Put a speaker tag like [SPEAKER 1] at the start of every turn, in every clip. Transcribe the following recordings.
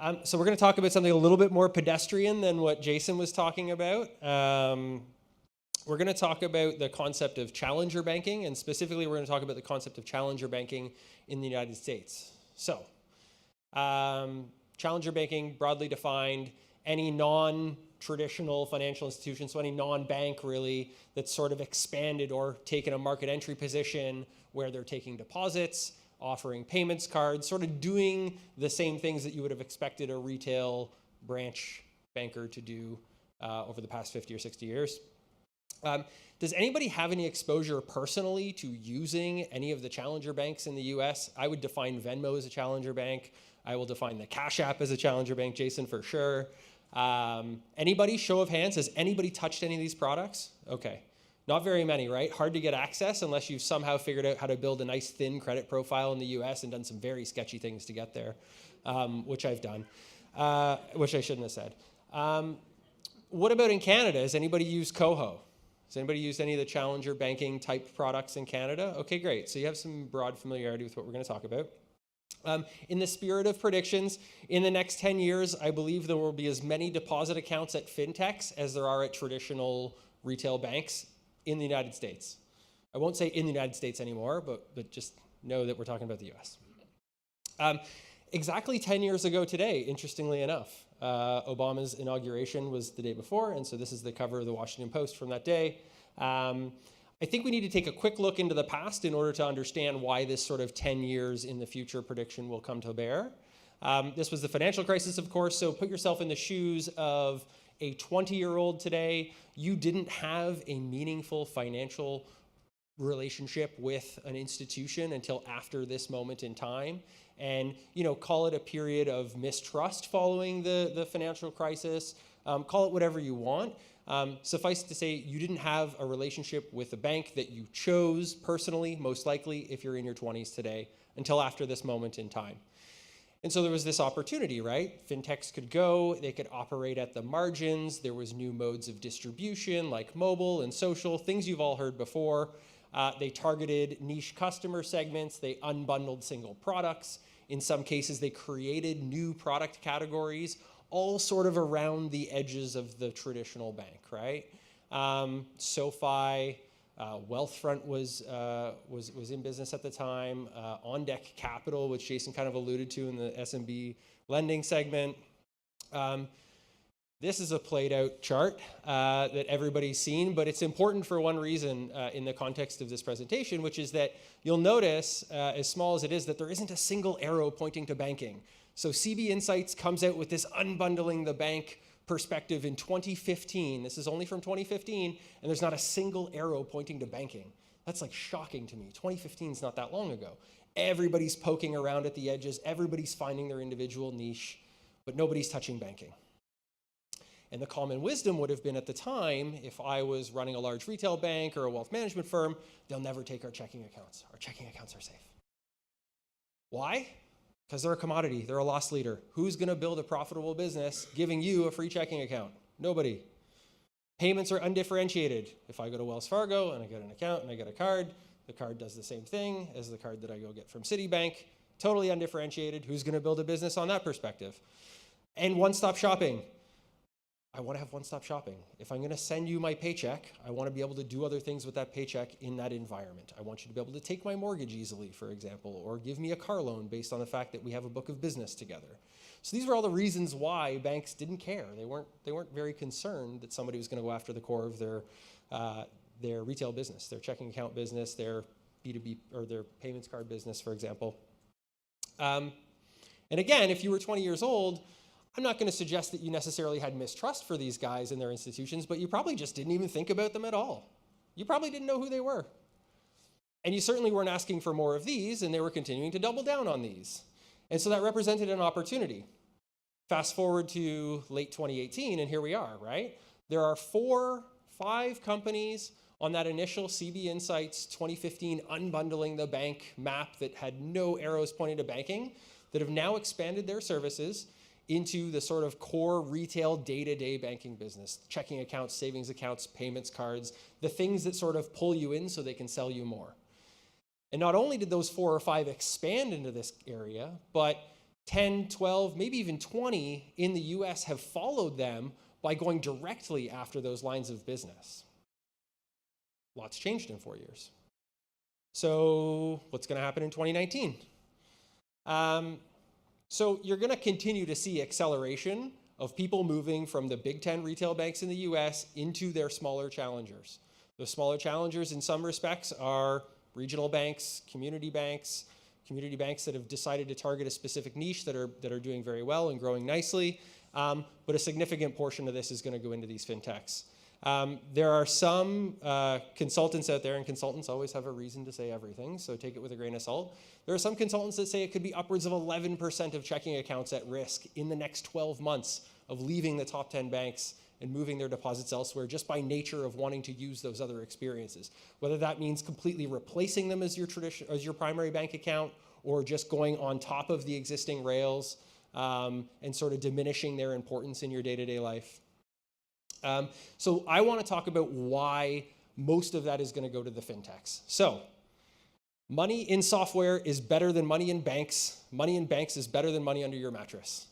[SPEAKER 1] So we're going to talk about something a little bit more pedestrian than what Jason was talking about. We're going to talk about the concept of challenger banking, and specifically we're going to talk about the concept of challenger banking in the United States. So, challenger banking, broadly defined, any non-traditional financial institution, so any non-bank really, that's sort of expanded or taken a market entry position where they're taking deposits, offering payments cards, sort of doing the same things that you would have expected a retail branch banker to do over the past 50 or 60 years. Does anybody have any exposure personally to using any of the challenger banks in the US? I would define Venmo as a challenger bank. I will define the Cash App as a challenger bank, Jason, for sure. Anybody, show of hands, has anybody touched any of these products? Okay. Not very many, right? Hard to get access unless you've somehow figured out how to build a nice thin credit profile in the US and done some very sketchy things to get there, which I've done, which I shouldn't have said. What about in Canada? Has anybody used Coho? Has anybody used any of the challenger banking type products in Canada? Okay, great. So you have some broad familiarity with what we're going to talk about. In the spirit of predictions, in the next 10 years, I believe there will be as many deposit accounts at fintechs as there are at traditional retail banks in the United States. I won't say in the United States anymore, but just know that we're talking about the US. Exactly 10 years ago today, interestingly enough, Obama's inauguration was the day before, and so this is the cover of the Washington Post from that day. I think we need to take a quick look into the past in order to understand why this sort of 10 years in the future prediction will come to bear. This was the financial crisis, of course, so put yourself in the shoes of a 20-year-old today. You didn't have a meaningful financial relationship with an institution until after this moment in time. And, you know, call it a period of mistrust following the financial crisis. Call it whatever you want. Suffice to say, you didn't have a relationship with a bank that you chose personally, most likely, if you're in your 20s today, until after this moment in time. And so there was this opportunity, right? Fintechs could go, they could operate at the margins. There was new modes of distribution like mobile and social, things you've all heard before. They targeted niche customer segments. They unbundled single products. In some cases, they created new product categories, all sort of around the edges of the traditional bank, right? SoFi, Wealthfront was in business at the time. On Deck Capital, which Jason kind of alluded to in the SMB lending segment. This is a played out chart that everybody's seen, but it's important for one reason in the context of this presentation, which is that you'll notice, as small as it is, that there isn't a single arrow pointing to banking. So CB Insights comes out with this unbundling the bank perspective in 2015. This is only from 2015, and there's not a single arrow pointing to banking. That's like shocking to me. 2015 is not that long ago. Everybody's poking around at the edges. Everybody's finding their individual niche, but nobody's touching banking. And the common wisdom would have been at the time, if I was running a large retail bank or a wealth management firm, they'll never take our checking accounts. Our checking accounts are safe. Why? Because they're a commodity. They're a loss leader. Who's going to build a profitable business giving you a free checking account? Nobody. Payments are undifferentiated. If I go to Wells Fargo and I get an account and I get a card, the card does the same thing as the card that I go get from Citibank. Totally undifferentiated. Who's going to build a business on that perspective? And one-stop shopping. I want to have one-stop shopping. If I'm going to send you my paycheck, I want to be able to do other things with that paycheck in that environment. I want you to be able to take my mortgage easily, for example, or give me a car loan based on the fact that we have a book of business together. So these were all the reasons why banks didn't care. They weren't very concerned that somebody was going to go after the core of their retail business, their checking account business, their B2B or their payments card business, for example. And again, if you were 20 years old, I'm not going to suggest that you necessarily had mistrust for these guys and their institutions, but you probably just didn't even think about them at all. You probably didn't know who they were. And you certainly weren't asking for more of these, and they were continuing to double down on these. And so that represented an opportunity. Fast forward to late 2018, and here we are, right? There are 5 companies on that initial CB Insights 2015 unbundling the bank map that had no arrows pointing to banking that have now expanded their services into the sort of core retail day-to-day banking business, checking accounts, savings accounts, payments cards, the things that sort of pull you in so they can sell you more. And not only did those 4 or 5 expand into this area, but 10, 12, maybe even 20 in the US have followed them by going directly after those lines of business. Lots changed in 4 years. So what's going to happen in 2019? So you're going to continue to see acceleration of people moving from the Big 10 retail banks in the US into their smaller challengers. The smaller challengers in some respects are regional banks that have decided to target a specific niche that are doing very well and growing nicely. But a significant portion of this is going to go into these fintechs. There are some consultants out there, and consultants always have a reason to say everything, so take it with a grain of salt. There are some consultants that say it could be upwards of 11% of checking accounts at risk in the next 12 months of leaving the top 10 banks and moving their deposits elsewhere just by nature of wanting to use those other experiences. Whether that means completely replacing them as your primary bank account or just going on top of the existing rails and sort of diminishing their importance in your day-to-day life. So I want to talk about why most of that is going to go to the fintechs. So money in software is better than money in banks. Money in banks is better than money under your mattress.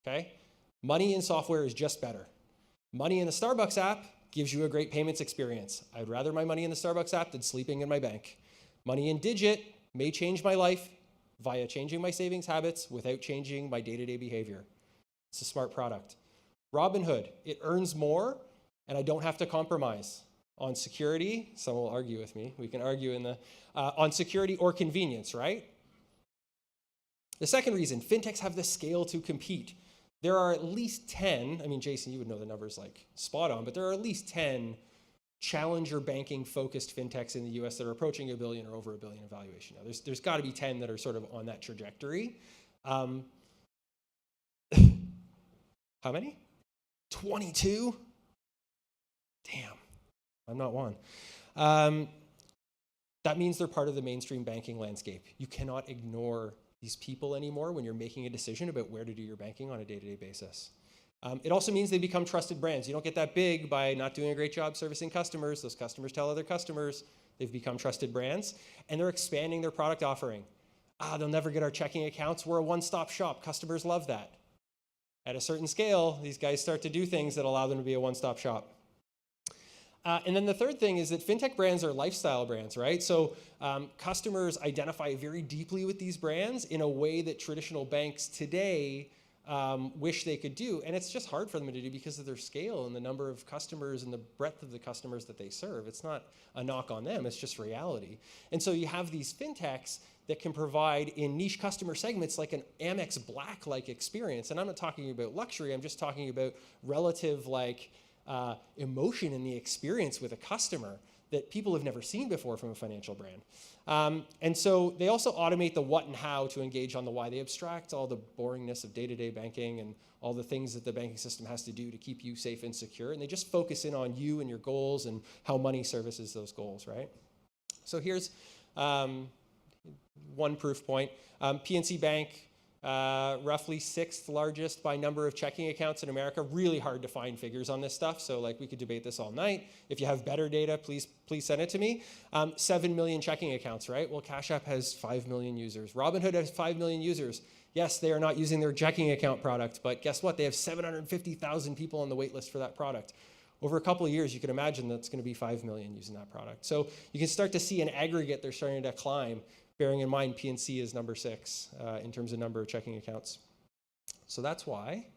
[SPEAKER 1] Okay? Money in software is just better. Money in the Starbucks app gives you a great payments experience. I'd rather my money in the Starbucks app than sleeping in my bank. Money in Digit may change my life via changing my savings habits without changing my day-to-day behavior. It's a smart product. Robinhood, it earns more, and I don't have to compromise on security. Some will argue with me. We can argue on security or convenience, right? The second reason, fintechs have the scale to compete. There are at least 10, I mean, Jason, you would know the numbers like spot on, but there are at least 10 challenger banking focused fintechs in the US that are approaching $1 billion or over $1 billion in valuation. Now, there's got to be 10 that are sort of on that trajectory. How many? 22? Damn, I'm not one. That means they're part of the mainstream banking landscape. You cannot ignore these people anymore when you're making a decision about where to do your banking on a day-to-day basis. It also means they become trusted brands. You don't get that big by not doing a great job servicing customers. Those customers tell other customers. They've become trusted brands, and they're expanding their product offering. They'll never get our checking accounts. We're a one-stop shop. Customers love that. At a certain scale, these guys start to do things that allow them to be a one-stop shop. And then the third thing is that fintech brands are lifestyle brands, right? So customers identify very deeply with these brands in a way that traditional banks today wish they could do. And it's just hard for them to do because of their scale and the number of customers and the breadth of the customers that they serve. It's not a knock on them, it's just reality. And so you have these fintechs that can provide in niche customer segments like an Amex Black-like experience. And I'm not talking about luxury, I'm just talking about relative emotion in the experience with a customer that people have never seen before from a financial brand. And so they also automate the what and how to engage on the why. They abstract all the boringness of day-to-day banking and all the things that the banking system has to do to keep you safe and secure. And they just focus in on you and your goals and how money services those goals, right? So here's one proof point. PNC Bank, roughly 6th largest by number of checking accounts in America. Really hard to find figures on this stuff, so we could debate this all night. If you have better data, please send it to me. 7 million checking accounts, right? Well, Cash App has 5 million users. Robinhood has 5 million users. Yes, they are not using their checking account product, but guess what? They have 750,000 people on the wait list for that product. Over a couple of years, you can imagine that's going to be 5 million using that product. So you can start to see an aggregate they're starting to climb, bearing in mind PNC is number 6 in terms of number of checking accounts. So that's why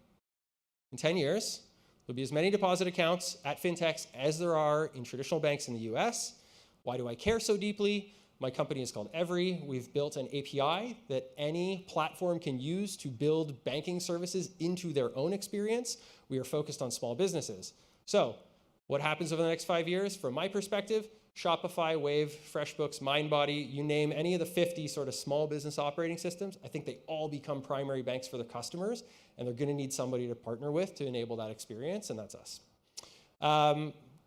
[SPEAKER 1] in 10 years, there'll be as many deposit accounts at fintechs as there are in traditional banks in the US. Why do I care so deeply? My company is called Every. We've built an API that any platform can use to build banking services into their own experience. We are focused on small businesses. So what happens over the next 5 years? From my perspective, Shopify, Wave, FreshBooks, MindBody, you name any of the 50 sort of small business operating systems, I think they all become primary banks for their customers, and they're going to need somebody to partner with to enable that experience, and that's us.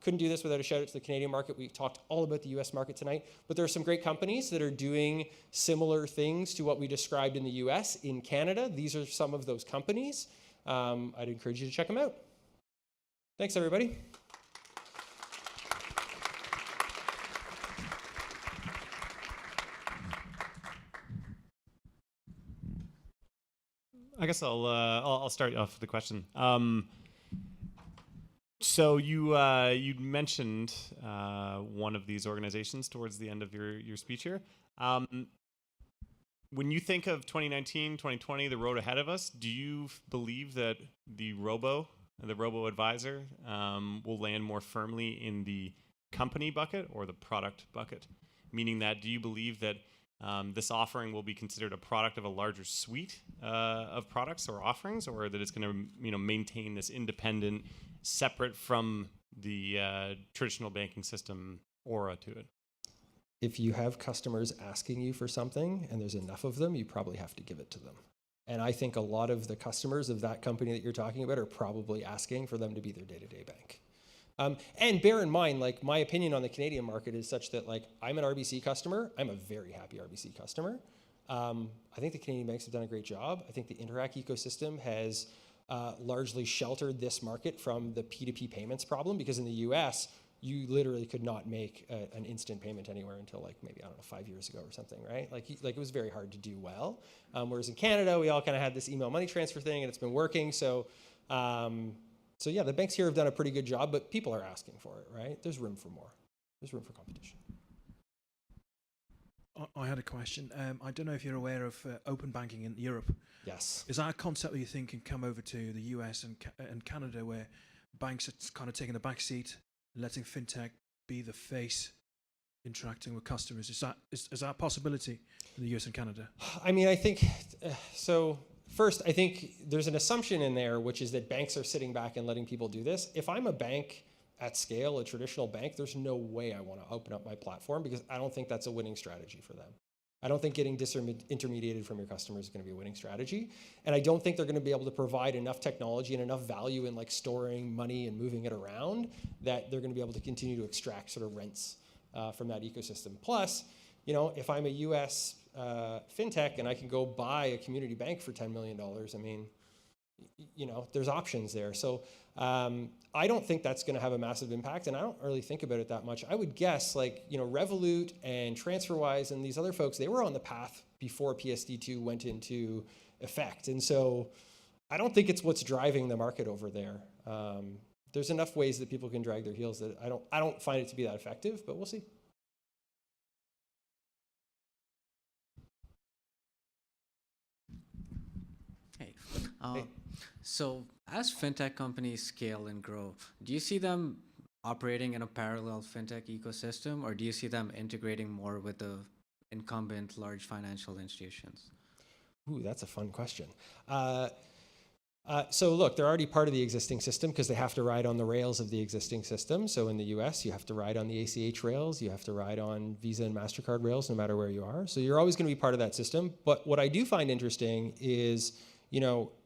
[SPEAKER 1] Couldn't do this without a shout out to the Canadian market. We talked all about the US market tonight, but there are some great companies that are doing similar things to what we described in the US in Canada. These are some of those companies. I'd encourage you to check them out. Thanks, everybody.
[SPEAKER 2] I guess I'll start off with the question. So you mentioned one of these organizations towards the end of your speech here. When you think of 2019, 2020, the road ahead of us, do you believe that the robo advisor will land more firmly in the company bucket or the product bucket? Meaning that, do you believe that this offering will be considered a product of a larger suite of products or offerings, or that it's going to maintain this independent, separate from the traditional banking system aura to it?
[SPEAKER 1] If you have customers asking you for something and there's enough of them, you probably have to give it to them. And I think a lot of the customers of that company that you're talking about are probably asking for them to be their day-to-day bank. And bear in mind, like, my opinion on the Canadian market is such that, like, I'm an RBC customer. I'm a very happy RBC customer. I think the Canadian banks have done a great job. I think the Interac ecosystem has largely sheltered this market from the P2P payments problem, because in the US, you literally could not make an instant payment anywhere until, like, maybe, I don't know, 5 years ago or something, right? Like it was very hard to do well. Whereas in Canada, we all kind of had this email money transfer thing, and it's been working. So yeah, the banks here have done a pretty good job, but people are asking for it, right? There's room for more. There's room for competition.
[SPEAKER 3] I had a question. I don't know if you're aware of open banking in Europe.
[SPEAKER 1] Yes.
[SPEAKER 3] Is that a concept that you think can come over to the US and Canada, where banks are kind of taking the back seat, letting fintech be the face interacting with customers? Is that a possibility in the US and Canada?
[SPEAKER 1] I mean, I think, so first, I think there's an assumption in there, which is that banks are sitting back and letting people do this. If I'm a bank at scale, a traditional bank, there's no way I want to open up my platform, because I don't think that's a winning strategy for them. I don't think getting disintermediated from your customers is going to be a winning strategy. And I don't think they're going to be able to provide enough technology and enough value in, like, storing money and moving it around, that they're going to be able to continue to extract sort of rents from that ecosystem. Plus, if I'm a US fintech and I can go buy a community bank for $10 million, I mean, there's options there. So I don't think that's going to have a massive impact, and I don't really think about it that much. I would guess, like, Revolut and TransferWise and these other folks, they were on the path before PSD2 went into effect. And so I don't think it's what's driving the market over there. There's enough ways that people can drag their heels that I don't find it to be that effective, but we'll see.
[SPEAKER 4] Hey. So as fintech companies scale and grow, do you see them operating in a parallel fintech ecosystem, or do you see them integrating more with the incumbent large financial institutions?
[SPEAKER 1] Ooh, that's a fun question. So look, they're already part of the existing system because they have to ride on the rails of the existing system. So in the US, you have to ride on the ACH rails, you have to ride on Visa and MasterCard rails no matter where you are. So you're always going to be part of that system. But what I do find interesting is,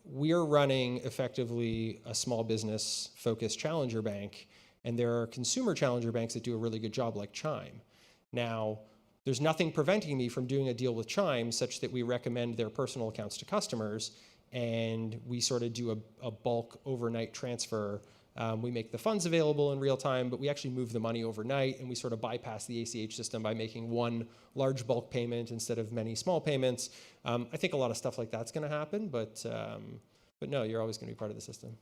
[SPEAKER 1] we're running effectively a small business focused challenger bank, and there are consumer challenger banks that do a really good job, like Chime. Now, there's nothing preventing me from doing a deal with Chime such that we recommend their personal accounts to customers, and we sort of do a bulk overnight transfer. We make the funds available in real time, but we actually move the money overnight, and we sort of bypass the ACH system by making one large bulk payment instead of many small payments. I think a lot of stuff like that's going to happen, but no, you're always going to be part of the system.